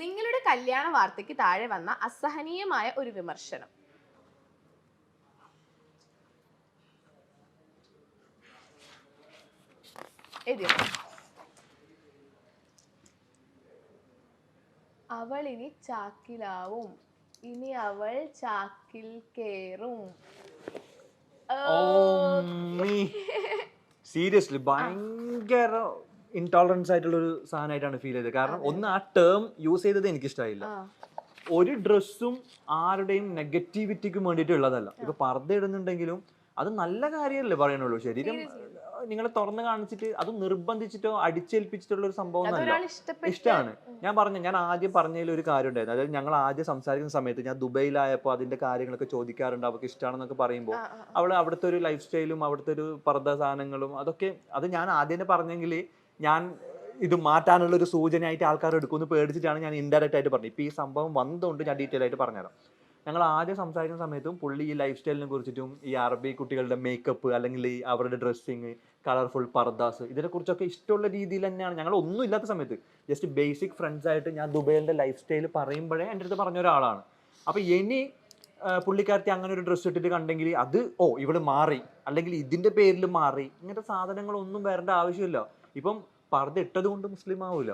നിങ്ങളുടെ കല്യാണ വാർത്തയ്ക്ക് താഴെ വന്ന അസഹനീയമായ ഒരു വിമർശനം. അവൾ ഇനി ചാക്കിലാവും, ഇനി അവൾ ചാക്കിൽ കേറും. സീരിയസ്ലി ഭയങ്കര ഇൻടോളറൻസ് ആയിട്ടുള്ള ഒരു സാധനമായിട്ടാണ് ഫീൽ ചെയ്തത്. കാരണം ഒന്ന് ആ ടേം യൂസ് ചെയ്തത് എനിക്ക് ഇഷ്ടമായില്ല. ഒരു ഡ്രസ്സും ആരുടെയും നെഗറ്റിവിറ്റിക്ക് വേണ്ടിയിട്ടുള്ളതല്ല. ഇപ്പൊ പർദ്ദ ഇടുന്നുണ്ടെങ്കിലും അത് നല്ല കാര്യമല്ലേ പറയണുള്ളൂ. ശരീരം നിങ്ങളെ തുറന്ന് കാണിച്ചിട്ട് അത് നിർബന്ധിച്ചിട്ടോ അടിച്ചേൽപ്പിച്ചിട്ടുള്ള ഒരു സംഭവം ഇഷ്ടമാണ്. ഞാൻ ആദ്യം പറഞ്ഞതിൽ ഒരു കാര്യം ഉണ്ടായിരുന്നു. അതായത് ഞങ്ങൾ ആദ്യം സംസാരിക്കുന്ന സമയത്ത് ഞാൻ ദുബൈയിലായപ്പോൾ അതിന്റെ കാര്യങ്ങളൊക്കെ ചോദിക്കാറുണ്ട്, അവർക്ക് ഇഷ്ടമാണെന്നൊക്കെ പറയുമ്പോൾ അവിടുത്തെ ഒരു ലൈഫ് സ്റ്റൈലും അവിടുത്തെ ഒരു പർദ്ദ സാധനങ്ങളും അതൊക്കെ അത് ഞാൻ ആദ്യം പറഞ്ഞെങ്കിൽ ഞാൻ ഇത് മാറ്റാനുള്ള ഒരു സൂചനയായിട്ട് ആൾക്കാർ എടുക്കുമെന്ന് പേടിച്ചിട്ടാണ് ഞാൻ ഇൻഡയറക്റ്റ് ആയിട്ട് പറഞ്ഞത്. ഇപ്പൊ ഈ സംഭവം വന്നതുകൊണ്ട് ഞാൻ ഡീറ്റെയിൽ ആയിട്ട് പറഞ്ഞുതരാം. ഞങ്ങൾ ആദ്യം സംസാരിക്കുന്ന സമയത്തും പുള്ളി ഈ ലൈഫ് സ്റ്റൈലിനെ കുറിച്ചിട്ടും ഈ അറബി കുട്ടികളുടെ മേക്കപ്പ് അല്ലെങ്കിൽ ഈ അവരുടെ ഡ്രസ്സിങ്, കളർഫുൾ പർദാസ്, ഇതിനെക്കുറിച്ചൊക്കെ ഇഷ്ടമുള്ള രീതിയിൽ തന്നെയാണ്. ഞങ്ങൾ ഒന്നും ഇല്ലാത്ത സമയത്ത് ജസ്റ്റ് ബേസിക് ഫ്രണ്ട്സ് ആയിട്ട് ഞാൻ ദുബൈലിന്റെ ലൈഫ് സ്റ്റൈൽ പറയുമ്പോഴേ എൻ്റെ അടുത്ത് പറഞ്ഞ ഒരാളാണ്. അപ്പൊ ഇനി പുള്ളിക്കാരത്തി അങ്ങനെ ഒരു ഡ്രസ്സ് ഇട്ടിട്ട് കണ്ടെങ്കിൽ അത് ഇവള് മാറി, അല്ലെങ്കിൽ ഇതിന്റെ പേരിൽ മാറി, ഇങ്ങനത്തെ സാധനങ്ങളൊന്നും വരേണ്ട ആവശ്യമില്ല. ഇപ്പം പർദ്ദ ഇട്ടത് കൊണ്ട് മുസ്ലിം ആവൂല,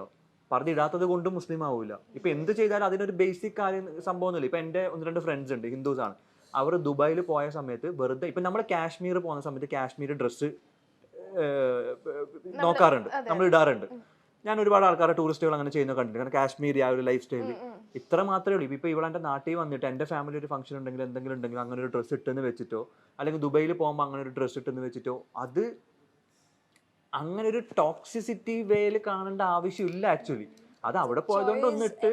പർദ്ദ ഇടാത്തത് കൊണ്ടും മുസ്ലിം ആവൂല. ഇപ്പൊ എന്ത് ചെയ്താലും അതിനൊരു ബേസിക് കാര്യം സംഭവമൊന്നുമില്ല. ഇപ്പൊ എൻ്റെ 1-2 ഫ്രണ്ട്സ് ഉണ്ട്, ഹിന്ദുസ് ആണ്. അവർ ദുബായിൽ പോയ സമയത്ത് വെറുതെ ഇപ്പൊ നമ്മൾ കാശ്മീർ പോകുന്ന സമയത്ത് കാശ്മീർ ഡ്രസ്സ് നോക്കാറുണ്ട്, നമ്മൾ ഇടാറുണ്ട്. ഞാൻ ഒരുപാട് ആൾക്കാരെ ടൂറിസ്റ്റുകൾ അങ്ങനെ ചെയ്യുന്നത് കണ്ടിട്ടുണ്ട്. കാരണം കാശ്മീരി ആ ഒരു ലൈഫ് സ്റ്റൈല് ഇത്ര മാത്രമേ ഉള്ളൂ. ഇപ്പൊ ഇവിടെ എൻ്റെ നാട്ടിൽ വന്നിട്ട് എൻ്റെ ഫാമിലി ഒരു ഫംഗ്ഷൻ ഉണ്ടെങ്കിൽ എന്തെങ്കിലും ഉണ്ടെങ്കിൽ അങ്ങനെ ഒരു ഡ്രസ്സ് ഇട്ടെന്ന് വെച്ചിട്ടോ, അല്ലെങ്കിൽ ദുബൈയിൽ പോകുമ്പോൾ അങ്ങനെ ഒരു ഡ്രസ്സ് ഇട്ടെന്ന് വെച്ചിട്ടോ, അത് അങ്ങനെ ഒരു ടോക്സിസിറ്റി വേയിൽ കാണേണ്ട ആവശ്യമില്ല ആക്ച്വലി. അത് അവിടെ പോയതുകൊണ്ട് ഒന്നിട്ട്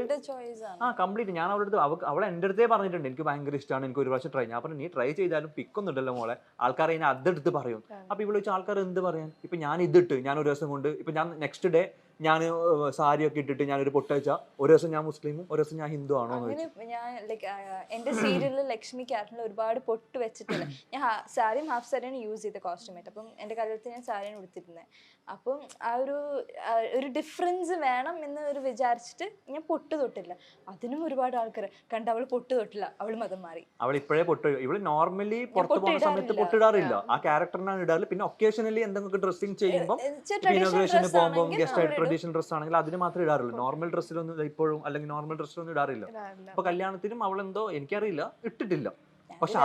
കംപ്ലീറ്റ് ഞാൻ അവളുടെ അടുത്ത് അവൾ എൻ്റെ അടുത്തേ പറഞ്ഞിട്ടുണ്ട് എനിക്ക് ഭയങ്കര ഇഷ്ടമാണ്, എനിക്ക് ഒരു പ്രാവശ്യം ട്രൈ. ഞാൻ പറഞ്ഞു നീ ട്രൈ ചെയ്താലും പിക്കൊന്നും ഇല്ലല്ലോ മോളെ, ആൾക്കാർ അതിനെ അതെടുത്ത് പറയും. അപ്പൊ ഇവിടെ വെച്ചാൽ ആൾക്കാർ എന്ത് പറയാൻ. ഇപ്പൊ ഞാൻ ഇതിട്ട് ഞാൻ ഒരു ദിവസം കൊണ്ട് ഇപ്പൊ ഞാൻ നെക്സ്റ്റ് ഡേ ഞാൻ സാരിയൊക്കെ ഇട്ടിട്ട് ഞാനൊരു പൊട്ട് വെച്ചാൽ ഒരു ദിവസം ഞാൻ മുസ്ലിമും ഒരു ദിവസം ഞാൻ ഹിന്ദു ആണോ എന്ന് ചോദിച്ചു. ഞാൻ എന്റെ സീരിയലിൽ ലക്ഷ്മി ക്യാരക്ടറിൽ ഒരുപാട് പൊട്ട് വെച്ചിട്ടില്ല. ഞാൻ സാരിയും ഹാഫ് സാരിയാണ് യൂസ് ചെയ്ത കോസ്റ്റ്യൂമായിട്ട്. അപ്പം എന്റെ കല്യാണത്തിൽ ഞാൻ സാരിയാണ് ഉടുത്തിരുന്നത്. അപ്പം ആ ഒരു ഡിഫറൻസ് വേണം എന്ന് ഒരു വിചാരിച്ചിട്ട് ഞാൻ പൊട്ട് തൊട്ടില്ല. അതിനും ഒരുപാട് ആൾക്കാർ കണ്ട് അവൾ പൊട്ട് തൊട്ടില്ല, അവൾ മതം മാറി. അവൾ ഇപ്പോഴേ പൊട്ട്, ഇവള് നോർമലി പുറത്ത് പോകുന്ന സമയത്ത് പൊട്ടിടാറില്ല, ആ ക്യാരക്ടറിനാണ് ഇടാറ്. പിന്നെ ഒക്കേഷനലി എന്തെങ്കിലും ഡ്രസ്സിങ് ചെയ്യുമ്പോൾ ഇനോഗ്രേഷന് പോകുമ്പോൾ ഗസ്റ്റ് ആയിട്ട് ട്രഡീഷണൽ ഡ്രസ് ആണെങ്കിൽ അതിന് മാത്രമേ ഇടാറുള്ളൂ. നോർമൽ ഡ്രസ്സിലൊന്നും ഇപ്പോഴും അല്ലെങ്കിൽ നോർമൽ ഡ്രസ്സിലൊന്നും ഇടാറില്ല. അപ്പൊ കല്യാണത്തിനും അവളെന്തോ എനിക്കറിയില്ല ഇട്ടിട്ടില്ല. പക്ഷെ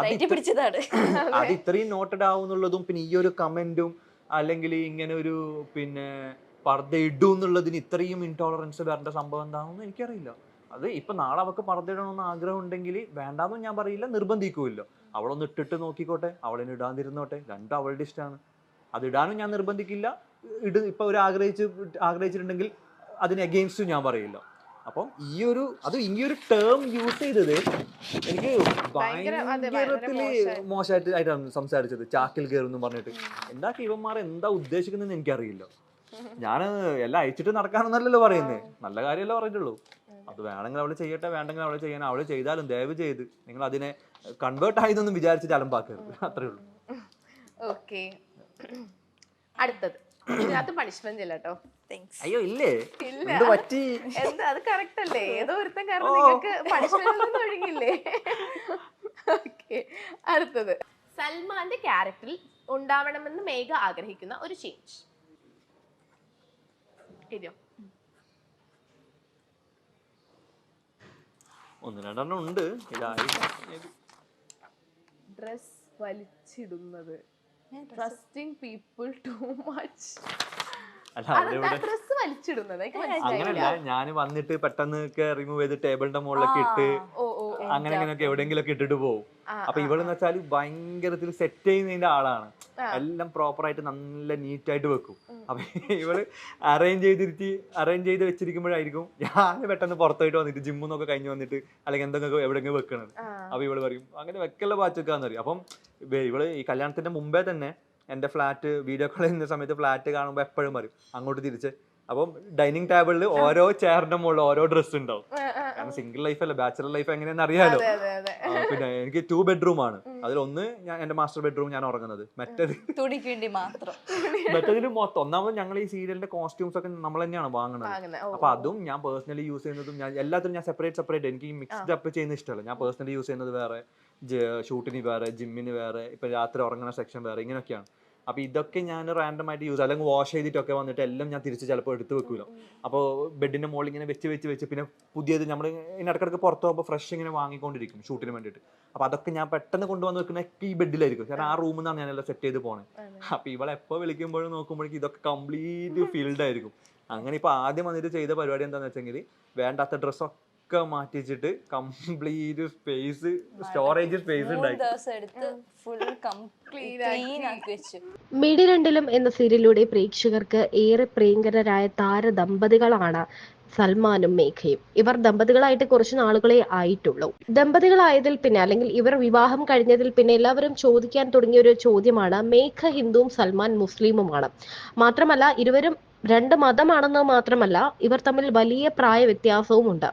അത് ഇത്രയും നോട്ടഡ് ആവുന്നുള്ളതും പിന്നെ ഈ ഒരു കമന്റും അല്ലെങ്കിൽ ഇങ്ങനെ ഒരു പിന്നെ പർദ്ദ ഇടൂ എന്നുള്ളതിന് ഇത്രയും ഇൻടോളറൻസ് വരേണ്ട സംഭവം എന്താണെന്ന് എനിക്കറിയില്ല. അത് ഇപ്പൊ നാളെ അവൾക്ക് പർദ്ദ ഇടണമെന്ന് ആഗ്രഹം ഉണ്ടെങ്കിൽ വേണ്ടാന്നും ഞാൻ പറയില്ല, നിർബന്ധിക്കൂല്ല. അവളൊന്ന് ഇട്ടിട്ട് നോക്കിക്കോട്ടെ, അവളിന് ഇടാതിരുന്നോട്ടെ, രണ്ടും അവളുടെ ഇഷ്ടമാണ്. അത് ഇടാനും ഞാൻ നിർബന്ധിക്കില്ല. ഇപ്പൊ ഒരു ആഗ്രഹിച്ചിട്ടുണ്ടെങ്കിൽ അതിന് അഗെയിൻസ്റ്റ് ഞാൻ പറയില്ല. അപ്പം ഈ ഒരു ടേം യൂസ് ചെയ്തത് എനിക്ക് ഭയങ്കരത്തില് മോശമായിട്ടാണ് സംസാരിച്ചത്. ചാക്കിൽ കയറുന്നു പറഞ്ഞിട്ട് എന്താക്കി ഇവന്മാർ എന്താ ഉദ്ദേശിക്കുന്നതെന്ന് എനിക്കറിയില്ല. ഞാൻ എല്ലാം അയച്ചിട്ട് നടക്കാനൊന്നല്ലല്ലോ പറയുന്നത്, നല്ല കാര്യമല്ലേ പറഞ്ഞിട്ടുള്ളൂ. അത് വേണമെങ്കിൽ അവള് ചെയ്യട്ടെ, വേണ്ടെങ്കിൽ അവള് ചെയ്യാൻ. അവള് ചെയ്താലും ദയവ് ചെയ്ത് നിങ്ങൾ അതിനെ കൺവേർട്ട് ആയതൊന്നും വിചാരിച്ചിട്ട് അലമ്പാക്കരുത്, അത്രേ ഉള്ളൂ. ഓക്കെ, അടുത്തത് ഇതിനകത്ത് പണിഷ്മെന്റ് ഇല്ല കേട്ടോ. അയ്യോ ഇല്ലേ, എന്താ അത് കറക്റ്റ് അല്ലേ? ഏതോ ഒരുത്തൻ കാരണം നിങ്ങൾക്ക് പണിഷ്മെന്റ് ഒഴുകില്ലേ? ഓക്കെ, അടുത്തത് സൽമാന്റെ ക്യാരക്ടറിൽ ഉണ്ടാവണമെന്ന് മേഘ ആഗ്രഹിക്കുന്ന ഒരു ചേഞ്ച്. ഒന്ന് രണ്ടെണ്ണം ഉണ്ട്. ഡ്രസ് വലിച്ചിടുന്നത്, trusting people too much. Dress വലിച്ചിടുന്നത് അങ്ങനല്ല, ഞാൻ വന്നിട്ട് പെട്ടെന്ന് റിമൂവ് ചെയ്ത് ടേബിളിന്റെ മുകളിലൊക്കെ ഇട്ട് അങ്ങനെയൊക്കെ എവിടെയെങ്കിലും ഒക്കെ ഇട്ടിട്ട് പോകും. അപ്പൊ ഇവളെന്ന് വെച്ചാൽ ഭയങ്കരത്തിൽ സെറ്റ് ചെയ്യുന്നതിന്റെ ആളാണ്, എല്ലാം പ്രോപ്പറായിട്ട് നല്ല നീറ്റായിട്ട് വെക്കും. അപ്പൊ ഇവള് അറേഞ്ച് ചെയ്ത് വെച്ചിരിക്കുമ്പോഴായിരിക്കും ഞാൻ പെട്ടെന്ന് പുറത്തോട്ട് വന്നിട്ട് ജിമ്മിന്നൊക്കെ കഴിഞ്ഞ് വന്നിട്ട് അല്ലെങ്കിൽ എന്തെങ്കിലും എവിടെയെങ്കിലും വെക്കണത്. അപ്പൊ ഇവള് പറയും അങ്ങനെ വെക്കല്ല പാച്ചൊക്കാന്ന് പറയും. അപ്പം ഇവള് ഈ കല്യാണത്തിന്റെ മുമ്പേ തന്നെ എൻ്റെ ഫ്ലാറ്റ് വീഡിയോ കോൾ ചെയ്യുന്ന സമയത്ത് ഫ്ലാറ്റ് കാണുമ്പോൾ എപ്പോഴും പറയും അങ്ങോട്ട് തിരിച്ച്. അപ്പം ഡൈനിങ് ടേബിളിൽ ഓരോ ചെയറിന്റെ മുകളിൽ ഓരോ ഡ്രസ്സ് ഉണ്ടാവും. കാരണം സിംഗിൾ ലൈഫ് അല്ല, ബാച്ചലർ ലൈഫ് എങ്ങനെയാണെന്ന് അറിയാലോ. പിന്നെ എനിക്ക് 2 ബെഡ്റൂം ആണ്. അതിലൊന്ന് ഞാൻ എന്റെ മാസ്റ്റർ ബെഡ്റൂം ഞാൻ ഉറങ്ങുന്നത്, തുണിക്ക് വേണ്ടി മാത്രം. മറ്റേതിൽ മൊത്തം ഒന്നാമത് ഞങ്ങൾ ഈ സീരിയലിന്റെ കോസ്റ്റ്യൂംസ് ഒക്കെ നമ്മൾ തന്നെയാണ് വാങ്ങുന്നത്. അപ്പൊ അതും ഞാൻ പേഴ്സണലി യൂസ് ചെയ്യുന്നതും ഞാൻ എല്ലാത്തിനും ഞാൻ സെപ്പറേറ്റ് എനിക്ക് ഈ മിക്സ്ഡ് അപ്പ് ചെയ്യുന്ന ഇഷ്ടമല്ല. ഞാൻ പേഴ്സണലി യൂസ് ചെയ്യുന്നത് വേറെ, ഷൂട്ടിന് വേറെ, ജിമ്മിന് വേറെ, ഇപ്പൊ രാത്രി ഉറങ്ങുന്ന സെക്ഷൻ വേറെ, ഇങ്ങനെയൊക്കെയാണ്. അപ്പൊ ഇതൊക്കെ ഞാൻ റാൻഡം ആയിട്ട് യൂസ്, അല്ലെങ്കിൽ വാഷ് ചെയ്തിട്ടൊക്കെ വന്നിട്ട് എല്ലാം ഞാൻ തിരിച്ച് ചിലപ്പോൾ എടുത്ത് വെക്കൂല. അപ്പോൾ ബെഡിന്റെ മുകളിൽ ഇങ്ങനെ വെച്ച് പിന്നെ പുതിയത് നമ്മൾ ഇടക്കിടക്ക് പുറത്ത് പോകുമ്പോൾ ഫ്രഷ് ഇങ്ങനെ വാങ്ങിക്കൊണ്ടിരിക്കും ഷൂട്ടിന് വേണ്ടിയിട്ട്. അപ്പൊ അതൊക്കെ ഞാൻ പെട്ടെന്ന് കൊണ്ടുവന്ന് വെക്കുന്ന ഈ ബെഡിലായിരിക്കും, കാരണം ആ റൂമിൽ നിന്നാണ് ഞാനെല്ലാം സെറ്റ് ചെയ്ത് പോണേ. അപ്പൊ ഇവളെ എപ്പോൾ വിളിക്കുമ്പോഴും നോക്കുമ്പോഴേക്കും ഇതൊക്കെ കംപ്ലീറ്റ് ഫീൽഡ് ആയിരിക്കും. അങ്ങനെ ഇപ്പൊ ആദ്യം വന്നിട്ട് ചെയ്ത പരിപാടി എന്താണെന്ന് വെച്ചെങ്കിൽ വേണ്ടാത്ത ഡ്രസ്സൊക്കെ മാറ്റിച്ചിട്ട് കംപ്ലീറ്റ് സ്പേസ്, സ്റ്റോറേജ് സ്പേസ് ഉണ്ടായി. മിഡി രണ്ടിലും എന്ന സീരിയലിലൂടെ പ്രേക്ഷകർക്ക് ഏറെ പ്രിയങ്കരരായ താരദമ്പതികളാണ് സൽമാനും മേഘയും. ഇവർ ദമ്പതികളായിട്ട് കുറച്ച് നാളുകളെ ആയിട്ടുള്ളൂ. ദമ്പതികളായതിൽ പിന്നെ, അല്ലെങ്കിൽ ഇവർ വിവാഹം കഴിഞ്ഞതിൽ പിന്നെ എല്ലാവരും ചോദിക്കാൻ തുടങ്ങിയ ഒരു ചോദ്യമാണ്, മേഘ ഹിന്ദുവും സൽമാൻ മുസ്ലിമുമാണ്. മാത്രമല്ല ഇരുവരും രണ്ട് മതമാണെന്ന് മാത്രമല്ല, ഇവർ തമ്മിൽ വലിയ പ്രായ വ്യത്യാസവും ഉണ്ട്.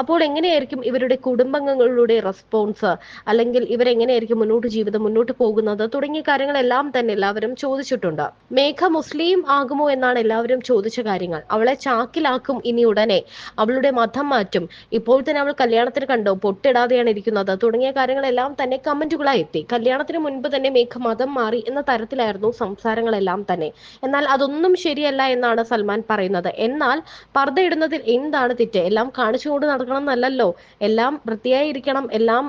അപ്പോൾ എങ്ങനെയായിരിക്കും ഇവരുടെ കുടുംബാംഗങ്ങളുടെ റെസ്പോൺസ്, അല്ലെങ്കിൽ ഇവരെങ്ങനെയായിരിക്കും ജീവിതം മുന്നോട്ട് പോകുന്നത് തുടങ്ങിയ കാര്യങ്ങളെല്ലാം തന്നെ എല്ലാവരും ചോദിച്ചിട്ടുണ്ട്. മേഘ മുസ്ലിം ആകുമോ എന്നാണ് എല്ലാവരും ചോദിച്ച കാര്യങ്ങൾ. അവളെ ചാക്കിലാക്കും ഇനി ഉടനെ, അവളുടെ മതം മാറ്റും, ഇപ്പോൾ തന്നെ അവൾ കല്യാണത്തിന് കണ്ടോ പൊട്ടിടാതെയാണ് ഇരിക്കുന്നത് തുടങ്ങിയ കാര്യങ്ങളെല്ലാം തന്നെ കമന്റുകളായി എത്തി. കല്യാണത്തിന് മുൻപ് തന്നെ മേഘ മതം മാറി എന്ന തരത്തിലായിരുന്നു സംസാരങ്ങളെല്ലാം തന്നെ. എന്നാൽ അതൊന്നും ശരിയല്ല എന്നാണ് സൽമാൻ പറയുന്നത്. എന്നാൽ പർദ്ദ ഇടുന്നതിൽ എന്താണ് തെറ്റ്? എല്ലാം കാണിച്ചുകൊണ്ട് നടക്കണം എന്നല്ലല്ലോ, എല്ലാം വൃത്തിയായിരിക്കണം, എല്ലാം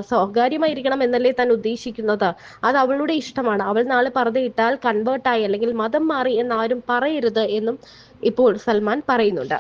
സ്വകാര്യമായിരിക്കണം എന്നല്ലേ താൻ ഉദ്ദേശിക്കുന്നത്. അത് അവളുടെ ഇഷ്ടമാണ്. അവൾ നാളെ പർദ്ദ ഇട്ടാൽ കൺവേർട്ടായി അല്ലെങ്കിൽ മതം മാറി എന്നാരും പറയരുത് എന്നും ഇപ്പോൾ സൽമാൻ പറയുന്നുണ്ട്.